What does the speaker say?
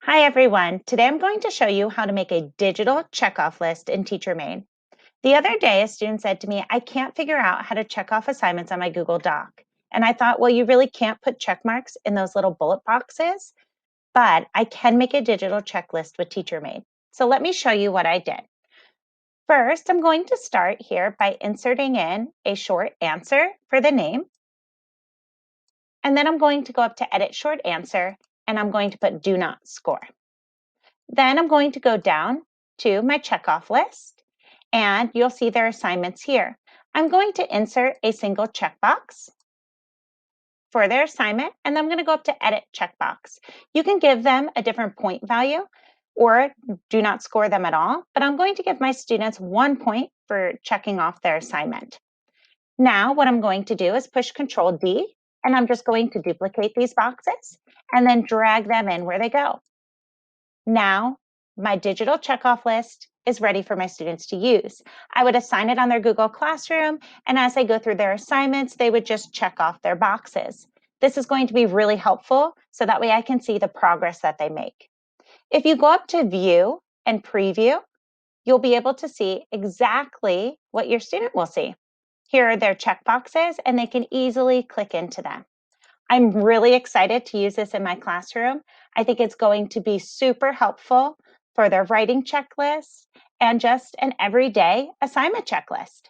Hi everyone. Today I'm going to show you how to make a digital checkoff list in TeacherMade. The other day, a student said to me, I can't figure out how to check off assignments on my Google Doc. And I thought, well, you really can't put check marks in those little bullet boxes, but I can make a digital checklist with TeacherMade. So let me show you what I did. First, I'm going to start here by inserting in a short answer for the name. And then I'm going to go up to Edit Short Answer, and I'm going to put Do Not Score. Then I'm going to go down to my checkoff list, and you'll see their assignments here. I'm going to insert a single checkbox for their assignment, and I'm going to go up to Edit Checkbox. You can give them a different point value or do not score them at all, but I'm going to give my students 1 point for checking off their assignment. Now, what I'm going to do is push Control D, and I'm just going to duplicate these boxes and then drag them in where they go. Now, my digital checkoff list is ready for my students to use. I would assign it on their Google Classroom, and as they go through their assignments, they would just check off their boxes. This is going to be really helpful, so that way I can see the progress that they make. If you go up to View and Preview, you'll be able to see exactly what your student will see. Here are their checkboxes, and they can easily click into them. I'm really excited to use this in my classroom. I think it's going to be super helpful for their writing checklist and just an everyday assignment checklist.